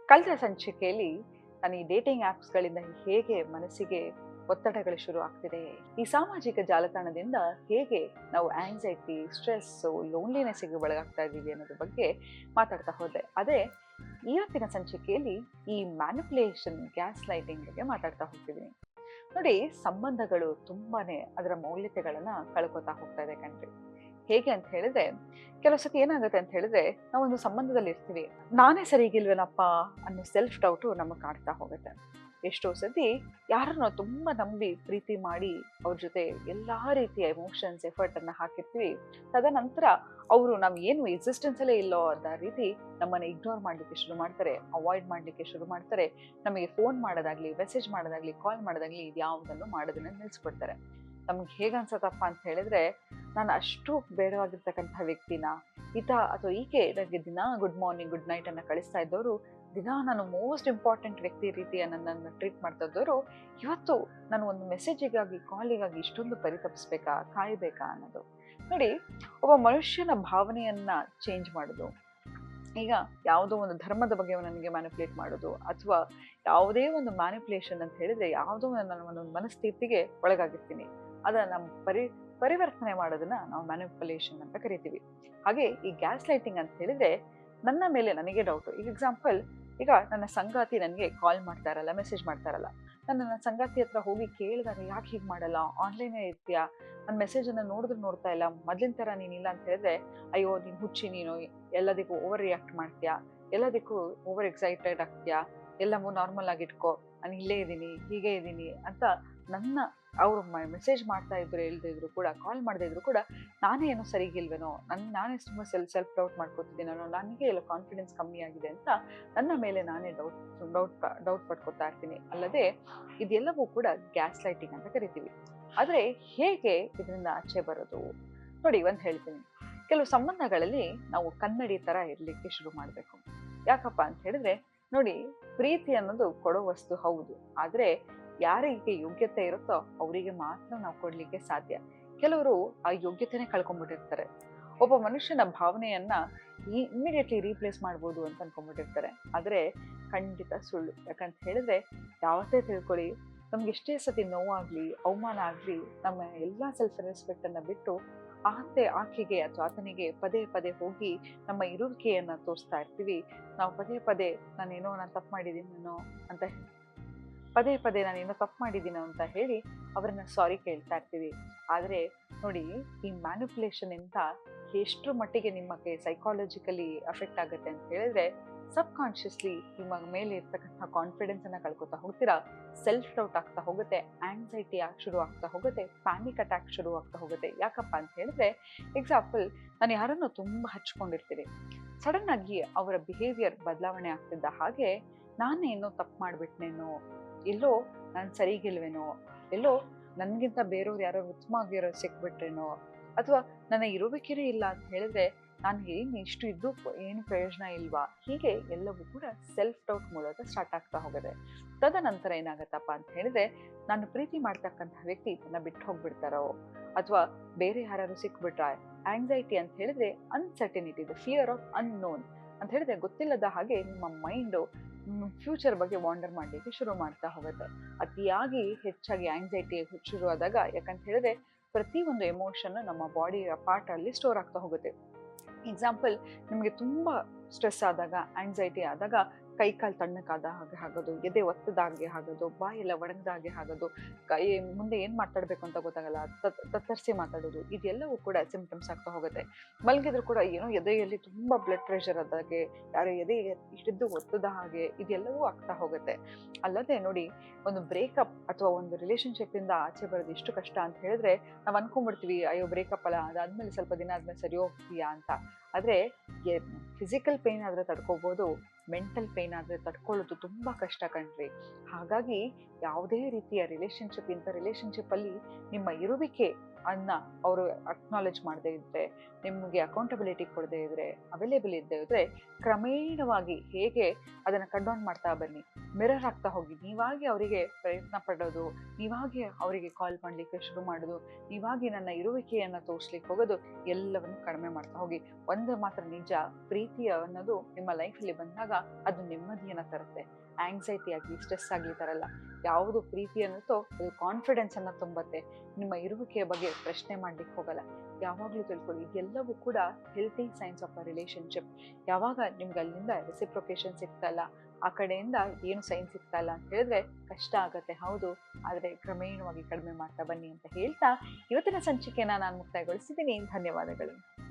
ಕಳೆದ ಸಂಚಿಕೆಯಲ್ಲಿ ನಾನು ಈ ಡೇಟಿಂಗ್ ಆ್ಯಪ್ಸ್ಗಳಿಂದ ಹೇಗೆ ಮನಸ್ಸಿಗೆ ಒತ್ತಡಗಳು ಶುರು ಆಗ್ತಿದೆ, ಈ ಸಾಮಾಜಿಕ ಜಾಲತಾಣದಿಂದ ಹೇಗೆ ನಾವು ಆಂಗ್ಸೈಟಿ, ಸ್ಟ್ರೆಸ್ಸು, ಲೋನ್ಲಿನೆಸ್ಸಿಗೆ ಒಳಗಾಗ್ತಾ ಇದ್ದೀವಿ ಅನ್ನೋದ್ರ ಬಗ್ಗೆ ಮಾತಾಡ್ತಾ ಹೋದೆ. ಅದೇ ಇವತ್ತಿನ ಸಂಚಿಕೆಯಲ್ಲಿ ಈ ಮ್ಯಾನಿಪುಲೇಷನ್, ಗ್ಯಾಸ್ ಲೈಟಿಂಗ್ ಬಗ್ಗೆ ಮಾತಾಡ್ತಾ ಹೋಗ್ತಿದ್ದೀನಿ. ನೋಡಿ, ಸಂಬಂಧಗಳು ತುಂಬಾನೇ ಅದರ ಮೌಲ್ಯತೆಗಳನ್ನ ಕಳ್ಕೊತಾ ಹೋಗ್ತಾ ಇದೆ ಕಣ್ರಿ. ಹೇಗೆ ಅಂತ ಹೇಳಿದ್ರೆ, ಕೆಲವು ಸತಿ ಏನಾಗುತ್ತೆ ಅಂತ ಹೇಳಿದ್ರೆ, ನಾವೊಂದು ಸಂಬಂಧದಲ್ಲಿ ಇರ್ತೀವಿ. ನಾನೇ ಸರಿಗಿಲ್ವೇನಪ್ಪ ಅನ್ನೋ ಸೆಲ್ಫ್ ಡೌಟು ನಮಗೆ ಕಾಡ್ತಾ ಹೋಗುತ್ತೆ. ಎಷ್ಟೋ ಸತಿ ಯಾರನ್ನೋ ತುಂಬಾ ನಂಬಿ ಪ್ರೀತಿ ಮಾಡಿ ಅವ್ರ ಜೊತೆ ಎಲ್ಲಾ ರೀತಿಯ ಎಮೋಷನ್ಸ್, ಎಫರ್ಟ್ ಅನ್ನ ಹಾಕಿರ್ತೀವಿ. ತದನಂತರ ಅವರು ನಾವು ಏನು ಎಕ್ಸಿಸ್ಟೆನ್ಸ್ ಅಲ್ಲೇ ಇಲ್ಲೋ ಅದ ರೀತಿ ನಮ್ಮನ್ನ ಇಗ್ನೋರ್ ಮಾಡ್ಲಿಕ್ಕೆ ಶುರು ಮಾಡ್ತಾರೆ, ಅವಾಯ್ಡ್ ಮಾಡ್ಲಿಕ್ಕೆ ಶುರು ಮಾಡ್ತಾರೆ. ನಮಗೆ ಫೋನ್ ಮಾಡೋದಾಗ್ಲಿ, ಮೆಸೇಜ್ ಮಾಡೋದಾಗ್ಲಿ, ಕಾಲ್ ಮಾಡೋದಾಗ್ಲಿ ಇದ್ಯಾವುದನ್ನು ಮಾಡೋದನ್ನ ನಿಲ್ಲಿಸ್ಬಿಡ್ತಾರೆ. ನಮ್ಗೆ ಹೇಗನ್ಸತ್ತಪ್ಪ ಅಂತ ಹೇಳಿದ್ರೆ, ನಾನು ಅಷ್ಟು ಬೇಡವಾಗಿರ್ತಕ್ಕಂಥ ವ್ಯಕ್ತಿನ, ಈತ ಅಥವಾ ಈಕೆ ನನಗೆ ದಿನಾ ಗುಡ್ ಮಾರ್ನಿಂಗ್, ಗುಡ್ ನೈಟ್ ಅನ್ನ ಕಳಿಸ್ತಾ ಇದ್ದವರು, ದಿನಾ ನಾನು ಮೋಸ್ಟ್ ಇಂಪಾರ್ಟೆಂಟ್ ವ್ಯಕ್ತಿ ರೀತಿಯ ನನ್ನನ್ನು ಟ್ರೀಟ್ ಮಾಡ್ತಾ ಇದ್ದವರು, ಇವತ್ತು ನಾನು ಒಂದು ಮೆಸೇಜಿಗಾಗಿ, ಕಾಲಿಗಾಗಿ ಇಷ್ಟೊಂದು ಪರಿತಪಿಸ್ಬೇಕಾ, ಕಾಯಬೇಕಾ ಅನ್ನೋದು. ನೋಡಿ, ಒಬ್ಬ ಮನುಷ್ಯನ ಭಾವನೆಯನ್ನ ಚೇಂಜ್ ಮಾಡೋದು, ಈಗ ಯಾವುದೋ ಒಂದು ಧರ್ಮದ ಬಗ್ಗೆ ನನಗೆ ಮ್ಯಾನಿಪುಲೇಟ್ ಮಾಡೋದು, ಅಥವಾ ಯಾವುದೇ ಒಂದು ಮ್ಯಾನಿಪುಲೇಷನ್ ಅಂತ ಹೇಳಿದ್ರೆ, ಯಾವುದೋ ಒಂದು ನನ್ನ ಒಂದು ಮನಸ್ಥಿತಿಗೆ ಒಳಗಾಗಿರ್ತೀನಿ, ಅದನ್ನ ನಮ್ಮ ಪರಿವರ್ತನೆ ಮಾಡೋದನ್ನ ನಾವು ಮ್ಯಾನಿಪುಲೇಷನ್ ಅಂತ ಕರಿತೀವಿ. ಹಾಗೆ ಈ ಗ್ಯಾಸ್ ಲೈಟಿಂಗ್ ಅಂತ ಹೇಳಿದ್ರೆ, ನನ್ನ ಮೇಲೆ ನನಗೆ ಡೌಟು. ಈಗ ಎಕ್ಸಾಂಪಲ್, ಈಗ ನನ್ನ ಸಂಗಾತಿ ನನಗೆ ಕಾಲ್ ಮಾಡ್ತಾ ಇರಲ್ಲ, ಮೆಸೇಜ್ ಮಾಡ್ತಾ ಇರಲ್ಲ. ನನ್ನ ಸಂಗಾತಿ ಹತ್ರ ಹೋಗಿ ಕೇಳಿದಾಗ, ಯಾಕೆ ಹೀಗೆ ಮಾಡಲ್ಲ, ಆನ್ಲೈನೇ ಇರ್ತೀಯಾ, ನನ್ನ ಮೆಸೇಜನ್ನು ನೋಡಿದ್ರು ನೋಡ್ತಾ ಇಲ್ಲ, ಮೊದಲಿನ ಥರ ನೀನಿಲ್ಲ ಅಂತ ಹೇಳಿದ್ರೆ, ಅಯ್ಯೋ ನೀನು ಹುಚ್ಚಿ, ನೀನು ಎಲ್ಲದಕ್ಕೂ ಓವರ್ ರಿಯಾಕ್ಟ್ ಮಾಡ್ತೀಯಾ, ಎಲ್ಲದಕ್ಕೂ ಓವರ್ ಎಕ್ಸೈಟೆಡ್ ಆಗ್ತೀಯಾ, ಎಲ್ಲವೂ ನಾರ್ಮಲ್ ಆಗಿ ಇಟ್ಕೋ, ನಾನು ಇಲ್ಲೇ ಇದ್ದೀನಿ, ಹೀಗೆ ಇದ್ದೀನಿ ಅಂತ ನನ್ನ ಅವರು ಮೆಸೇಜ್ ಮಾಡ್ತಾ ಇದ್ರು, ಹೇಳ್ದೇ ಇದ್ರು ಕೂಡ, ಕಾಲ್ ಮಾಡದೇ ಇದ್ರು ಕೂಡ, ನಾನೇ ಏನೋ ಸರಿಗಿಲ್ವೇನೋ, ನಾನೇ ತುಂಬ ಸೆಲ್ಫ್ ಡೌಟ್ ಮಾಡ್ಕೋತಿದ್ದೀನೋ, ನನಗೆ ಎಲ್ಲ ಕಾನ್ಫಿಡೆನ್ಸ್ ಕಮ್ಮಿ ಆಗಿದೆ ಅಂತ ನನ್ನ ಮೇಲೆ ನಾನೇ ಡೌಟ್ ಪಡ್ಕೊತಾ ಇರ್ತೀನಿ. ಅಲ್ಲದೆ ಇದೆಲ್ಲವೂ ಕೂಡ ಗ್ಯಾಸ್ ಲೈಟಿಂಗ್ ಅಂತ ಕರಿತೀವಿ. ಆದರೆ ಹೇಗೆ ಇದರಿಂದ ಆಚೆ ಬರೋದು? ನೋಡಿ, ಒಂದು ಹೇಳ್ತೀನಿ. ಕೆಲವು ಸಂಬಂಧಗಳಲ್ಲಿ ನಾವು ಕನ್ನಡಿ ಥರ ಇರಲಿಕ್ಕೆ ಶುರು ಮಾಡಬೇಕು. ಯಾಕಪ್ಪ ಅಂತ ಹೇಳಿದ್ರೆ, ನೋಡಿ, ಪ್ರೀತಿ ಅನ್ನೋದು ಕೊಡೋ ವಸ್ತು ಹೌದು, ಆದರೆ ಯಾರಿಗೆ ಯೋಗ್ಯತೆ ಇರುತ್ತೋ ಅವರಿಗೆ ಮಾತ್ರ ನಾವು ಕೊಡ್ಲಿಕ್ಕೆ ಸಾಧ್ಯ. ಕೆಲವರು ಆ ಯೋಗ್ಯತೆನೇ ಕಳ್ಕೊಂಡ್ಬಿಟ್ಟಿರ್ತಾರೆ. ಒಬ್ಬ ಮನುಷ್ಯನ ಭಾವನೆಯನ್ನ ಇಮಿಡಿಯೇಟ್ಲಿ ರೀಪ್ಲೇಸ್ ಮಾಡ್ಬೋದು ಅಂತ ಅನ್ಕೊಂಡ್ಬಿಟ್ಟಿರ್ತಾರೆ. ಆದರೆ ಖಂಡಿತ ಸುಳ್ಳು. ಯಾಕಂತ ಹೇಳಿದ್ರೆ, ಯಾವತ್ತೇ ತಿಳ್ಕೊಳ್ಳಿ, ನಮ್ಗೆ ಎಷ್ಟೇ ಸತಿ ನೋವಾಗ್ಲಿ, ಅವಮಾನ ಆಗ್ಲಿ, ನಮ್ಮ ಎಲ್ಲಾ ಸೆಲ್ಫ್ ರೆಸ್ಪೆಕ್ಟ್ ಅನ್ನ ಬಿಟ್ಟು ಆಕೆಗೆ ಅಥವಾ ಆತನಿಗೆ ಪದೇ ಪದೇ ಹೋಗಿ ನಮ್ಮ ಇರುವಿಕೆಯನ್ನ ತೋರಿಸ್ತಾ ಇರ್ತೀವಿ. ನಾವು ನಾನು ತಪ್ಪು ಮಾಡಿದ್ದೀನೋ ಅಂತ, ನಾನೇನೋ ತಪ್ಪು ಮಾಡಿದ್ದೀನೋ ಅಂತ ಹೇಳಿ ಅವರನ್ನ ಸಾರಿ ಕೇಳ್ತಾ ಇರ್ತೀವಿ. ಆದರೆ ನೋಡಿ, ಈ ಮ್ಯಾನಿಪುಲೇಷನ್ ಇಂದ ಎಷ್ಟರ ಮಟ್ಟಿಗೆ ನಿಮಗೆ ಸೈಕಾಲಜಿಕಲಿ ಅಫೆಕ್ಟ್ ಆಗುತ್ತೆ ಅಂತ ಹೇಳಿದ್ರೆ, ಸಬ್ ಕಾನ್ಷಿಯಸ್ಲಿ ನಿಮ್ಮ ಮೇಲೆ ಇರ್ತಕ್ಕಂಥ ಕಾನ್ಫಿಡೆನ್ಸ್ ಅನ್ನ ಕಳ್ಕೊತಾ ಹೋಗ್ತೀರಾ, ಸೆಲ್ಫ್ ಡೌಟ್ ಆಗ್ತಾ ಹೋಗುತ್ತೆ, ಆಂಗ್ಸೈಟಿ ಶುರು ಆಗ್ತಾ ಹೋಗುತ್ತೆ, ಪ್ಯಾನಿಕ್ ಅಟ್ಯಾಕ್ ಶುರು ಆಗ್ತಾ ಹೋಗುತ್ತೆ. ಯಾಕಪ್ಪ ಅಂತ ಹೇಳಿದ್ರೆ, ಎಕ್ಸಾಂಪಲ್, ನಾನು ಯಾರನ್ನು ತುಂಬಾ ಹಚ್ಕೊಂಡಿರ್ತೀನಿ, ಸಡನ್ ಆಗಿ ಅವರ ಬಿಹೇವಿಯರ್ ಬದಲಾವಣೆ ಆಗ್ತಿದ್ದ ಹಾಗೆ, ನಾನೇನೋ ತಪ್ಪು ಮಾಡ್ಬಿಟ್ನೇನೋ, ಎಲ್ಲೋ ನಾನು ಸರಿಗಿಲ್ವೇನೋ, ಎಲ್ಲೋ ನನಗಿಂತ ಬೇರೆಯವ್ರು ಯಾರೋ ಉತ್ತಮ ಆಗಿರೋರು ಸಿಕ್ಬಿಟ್ರೇನೋ, ಅಥವಾ ನನ್ನ ಇರುವಿಕೆನೇ ಇಲ್ಲ ಅಂತ ಹೇಳಿದ್ರೆ ನಾನು ಏನು ಇಷ್ಟು ಇದ್ದು ಏನು ಪ್ರಯೋಜನ ಇಲ್ವಾ, ಹೀಗೆ ಎಲ್ಲವೂ ಕೂಡ ಸೆಲ್ಫ್ ಡೌಟ್ ಮೂಲಕ ಸ್ಟಾರ್ಟ್ ಆಗ್ತಾ ಹೋಗುತ್ತೆ. ತದನಂತರ ಏನಾಗತ್ತಪ್ಪ ಅಂತ ಹೇಳಿದ್ರೆ, ನಾನು ಪ್ರೀತಿ ಮಾಡ್ತಕ್ಕಂಥ ವ್ಯಕ್ತಿ ನನ್ನ ಬಿಟ್ಟು ಹೋಗ್ಬಿಡ್ತಾರೋ, ಅಥವಾ ಬೇರೆ ಯಾರು ಸಿಕ್ಬಿಟ್ರ, ಆಂಗ್ಸೈಟಿ ಅಂತ ಹೇಳಿದ್ರೆ uncertainty, the fear of unknown ಅಂತ ಹೇಳಿದ್ರೆ, ಗೊತ್ತಿಲ್ಲದ ಹಾಗೆ ನಿಮ್ಮ ಮೈಂಡು ಫ್ಯೂಚರ್ ಬಗ್ಗೆ ವಾಂಡರ್ ಮಾಡಲಿಕ್ಕೆ ಶುರು ಮಾಡ್ತಾ ಹೋಗುತ್ತೆ. ಅತಿಯಾಗಿ ಹೆಚ್ಚಾಗಿ ಆಂಗ್ಸೈಟಿ ಶುರು ಆದಾಗ, ಯಾಕಂತ ಹೇಳಿದ್ರೆ ಪ್ರತಿ ಒಂದು ಎಮೋಷನ್ ನಮ್ಮ ಬಾಡಿಯ ಪಾರ್ಟ್ ಅಲ್ಲಿ ಸ್ಟೋರ್ ಆಗ್ತಾ ಹೋಗುತ್ತೆ. ಎಕ್ಸಾಂಪಲ್, ನಿಮಗೆ ತುಂಬಾ ಸ್ಟ್ರೆಸ್ ಆದಾಗ, ಆಂಗ್ಸೈಟಿ ಆದಾಗ ಕೈ ಕಾಲು ತಣ್ಣಕ್ಕಾದ ಹಾಗೆ ಆಗೋದು, ಎದೆ ಒತ್ತದ ಹಾಗೆ ಆಗೋದು, ಬಾಯೆಲ್ಲ ಒಣಗದ ಹಾಗೆ ಆಗೋದು, ಮುಂದೆ ಏನ್ ಮಾತಾಡ್ಬೇಕು ಅಂತ ಗೊತ್ತಾಗಲ್ಲ, ತತ್ತರಿಸಿ ಮಾತಾಡೋದು, ಇದೆಲ್ಲವೂ ಕೂಡ ಸಿಂಪ್ಟಮ್ಸ್ ಆಗ್ತಾ ಹೋಗುತ್ತೆ. ಮಲಗಿದ್ರು ಕೂಡ ಏನೋ ಎದೆಯಲ್ಲಿ ತುಂಬಾ ಬ್ಲಡ್ ಪ್ರೆಷರ್ ಆದಾಗೆ, ಯಾರೋ ಎದೆ ಹಿಡಿದು ಒತ್ತದ ಹಾಗೆ, ಇದೆಲ್ಲವೂ ಆಗ್ತಾ ಹೋಗುತ್ತೆ. ಅಲ್ಲದೆ ನೋಡಿ, ಒಂದು ಬ್ರೇಕಪ್ ಅಥವಾ ಒಂದು ರಿಲೇಶನ್ಶಿಪ್ ಇಂದ ಆಚೆ ಬರೋದು ಎಷ್ಟು ಕಷ್ಟ ಅಂತ ಹೇಳಿದ್ರೆ, ನಾವು ಅನ್ಕೊಂಡ್ಬಿಡ್ತೀವಿ, ಅಯ್ಯೋ ಬ್ರೇಕಪ್ ಅಲ್ಲ, ಅದಾದ್ಮೇಲೆ ಸ್ವಲ್ಪ ದಿನ ಆದ್ಮೇಲೆ ಸರಿ ಹೋಗ್ತೀಯಾ ಅಂತ. ಆದ್ರೆ ಫಿಸಿಕಲ್ ಪೇನ್ ಆದ್ರೆ ತಡ್ಕೋಬಹುದು, ಮೆಂಟಲ್ ಪೇನ್ ಆದ್ರೆ ತಡ್ಕೊಳ್ಳೋದು ತುಂಬಾ ಕಷ್ಟ ಕಣ್ರಿ. ಹಾಗಾಗಿ ಯಾವುದೇ ರೀತಿಯ ರಿಲೇಶನ್ಶಿಪ್ ಅಲ್ಲಿ ನಿಮ್ಮ ಇರುವಿಕೆ ಅನ್ನ ಅವರು ಅಕ್ನಾಲೆಜ್ ಮಾಡದೇ ಇದ್ದರೆ, ನಿಮಗೆ ಅಕೌಂಟಬಿಲಿಟಿ ಕೊಡದೇ ಇದ್ದರೆ, ಅವೈಲೇಬಲ್ ಇದ್ದೇ ಇದ್ದರೆ, ಕ್ರಮೇಣವಾಗಿ ಹೇಗೆ ಅದನ್ನು ಕಂಟ್ರೋಲ್ ಮಾಡ್ತಾ ಬನ್ನಿ. ಮಿರರ್ ಆಗ್ತಾ ಹೋಗಿ, ನೀವಾಗಿ ಅವರಿಗೆ ಪ್ರಯತ್ನ ಪಡೋದು, ನೀವಾಗಿ ಅವರಿಗೆ ಕಾಲ್ ಮಾಡಲಿಕ್ಕೆ ಶುರು ಮಾಡೋದು, ನೀವಾಗಿ ನನ್ನ ಇರುವಿಕೆಯನ್ನು ತೋರಿಸ್ಲಿಕ್ಕೆ ಹೋಗೋದು, ಎಲ್ಲವನ್ನು ಕಡಿಮೆ ಮಾಡ್ತಾ ಹೋಗಿ. ಒಂದು ಮಾತ್ರ ನಿಜ, ಪ್ರೀತಿ ಅನ್ನೋದು ನಿಮ್ಮ ಲೈಫಲ್ಲಿ ಬಂದಾಗ ಅದು ನೆಮ್ಮದಿಯನ್ನು ತರುತ್ತೆ. ಆಂಗ್ಸೈಟಿ ಆಗಲಿ, ಸ್ಟ್ರೆಸ್ ಆಗಲಿ ತರಲ್ಲ. ಯಾವುದು ಪ್ರೀತಿ ಅನ್ನುತ್ತೋ ಅದು ಕಾನ್ಫಿಡೆನ್ಸನ್ನು ತುಂಬುತ್ತೆ. ನಿಮ್ಮ ಇರುವಿಕೆಯ ಬಗ್ಗೆ ಪ್ರಶ್ನೆ ಮಾಡಲಿಕ್ಕೆ ಹೋಗಲ್ಲ. ಯಾವಾಗಲೂ ತಿಳ್ಕೊಳ್ಳಿ, ಇದೆಲ್ಲವೂ ಕೂಡ healthy science of a relationship. ಯಾವಾಗ ನಿಮ್ಗೆ ಅಲ್ಲಿಂದ ರೆಸಿಪ್ರೊಕೇಶನ್ ಸಿಗ್ತಲ್ಲ, ಆ ಕಡೆಯಿಂದ ಏನು ಸೈನ್ ಸಿಗ್ತಲ್ಲ ಅಂತ ಹೇಳಿದ್ರೆ ಕಷ್ಟ ಆಗತ್ತೆ, ಹೌದು. ಆದರೆ ಕ್ರಮೇಣವಾಗಿ ಕಡಿಮೆ ಮಾಡ್ತಾ ಬನ್ನಿ ಅಂತ ಹೇಳ್ತಾ ಇವತ್ತಿನ ಸಂಚಿಕೆನ ನಾನು ಮುಕ್ತಾಯಗೊಳಿಸಿದ್ದೀನಿ. ಧನ್ಯವಾದಗಳು.